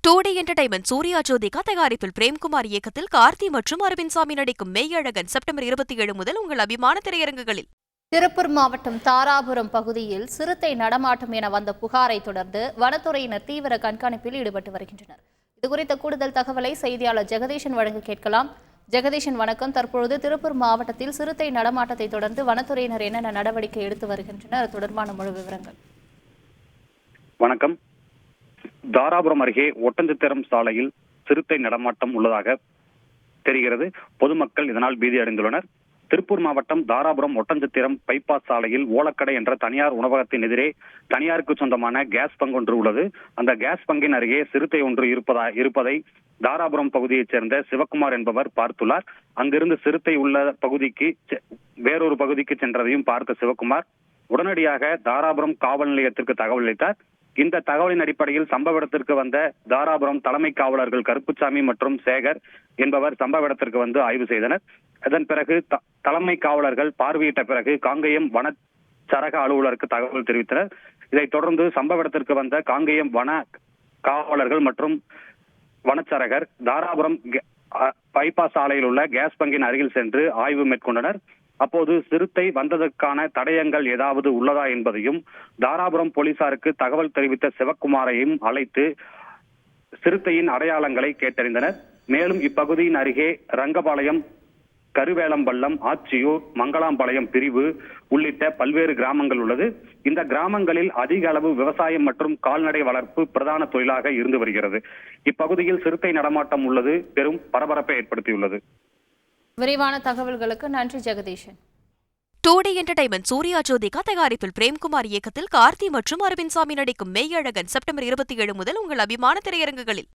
டூடி entertainment Surya Jyothika தயாரிப்பில் பிரேம்குமார் இயக்கத்தில் கார்த்தி மற்றும் அரவிந்த் சாமி நடிக்கும் மெய்யழகன் செப்டம்பர் 27 முதல் உங்கள் அபிமான திரையரங்குகளில். திருப்பூர் மாவட்டம் தாராபுரம் பகுதியில் சிறுத்தை நடமாட்டம் என வந்த புகாரை தொடர்ந்து வனத்துறையினர் தீவிர கண்காணிப்பில் ஈடுபட்டு வருகின்றனர். இதுகுறித்த கூடுதல் தகவலை செய்தியாளர் ஜெகதீஷன் வழங்க கேட்கலாம். ஜெகதீஷன் வணக்கம். தற்பொழுது திருப்பூர் மாவட்டத்தில் சிறுத்தை நடமாட்டத்தை தொடர்ந்து வனத்துறையினர் என்னென்ன நடவடிக்கை எடுத்து வருகின்றனர், தொடர்பான முழு விவரங்கள். வணக்கம். தாராபுரம் அருகே ஒட்டஞ்சத்திரம் சாலையில் சிறுத்தை நடமாட்டம் உள்ளதாக தெரிகிறது. பொதுமக்கள் இதனால் பீதி அடைந்துள்ளனர். திருப்பூர் மாவட்டம் தாராபுரம் ஒட்டஞ்சத்திரம் பைபாஸ் சாலையில் ஓலக்கடை என்ற தனியார் உணவகத்தின் எதிரே தனியாருக்கு சொந்தமான கேஸ் பங்கு ஒன்று உள்ளது. அந்த கேஸ் பங்கின் அருகே சிறுத்தை ஒன்று இருப்பதை தாராபுரம் பகுதியைச் சேர்ந்த சிவக்குமார் என்பவர் பார்த்துள்ளார். அங்கிருந்து சிறுத்தை உள்ள பகுதிக்கு வேறொரு பகுதிக்கு சென்றதையும் பார்த்த சிவக்குமார் உடனடியாக தாராபுரம் காவல் நிலையத்திற்கு தகவல் அளித்தார். இந்த தகவலின் அடிப்படையில் சம்பவ இடத்திற்கு வந்த தாராபுரம் தலைமை காவலர்கள் கருப்புசாமி மற்றும் சேகர் என்பவர் சம்பவ இடத்திற்கு வந்து ஆய்வு செய்தனர். அதன் பிறகு தலைமை காவலர்கள் பார்வையிட்ட பிறகு காங்கேயம் வன சரக அலுவலருக்கு தகவல் தெரிவித்தனர். இதைத் தொடர்ந்து சம்பவ இடத்திற்கு வந்த காங்கேயம் வன காவலர்கள் மற்றும் வனச்சரகர் தாராபுரம் பைபாஸ் சாலையில் உள்ள கேஸ் பங்கின் அருகில் சென்று ஆய்வு மேற்கொண்டனர். அப்போது சிறுத்தை வந்ததற்கான தடயங்கள் ஏதாவது உள்ளதா என்பதையும் தாராபுரம் போலீசாருக்கு தகவல் தெரிவித்த சிவக்குமாரையும் அழைத்து சிறுத்தையின் அடையாளங்களை கேட்டறிந்தனர். மேலும் இப்பகுதியின் அருகே ரங்கபாளையம், கருவேலம்பள்ளம், ஆச்சியூர், மங்களாம்பாளையம் பிரிவு உள்ளிட்ட பல்வேறு கிராமங்கள் உள்ளது. இந்த கிராமங்களில் அதிக அளவு விவசாயம் மற்றும் கால்நடை வளர்ப்பு பிரதான தொழிலாக இருந்து வருகிறது. இப்பகுதியில் சிறுத்தை நடமாட்டம் உள்ளது பெரும் பரபரப்பை ஏற்படுத்தியுள்ளது. விரிவான தகவல்களுக்கு நன்றி ஜெகதீஷன். டூடி என்டர்டைன்மெண்ட் சூர்யா ஜோதிகா தயாரிப்பில் பிரேம்குமார் இயக்கத்தில் கார்த்தி மற்றும் அரவிந்த் சாமி நடிக்கும் மெய்யழகன் செப்டம்பர் 27 முதல் உங்கள் அபிமான திரையரங்குகளில்.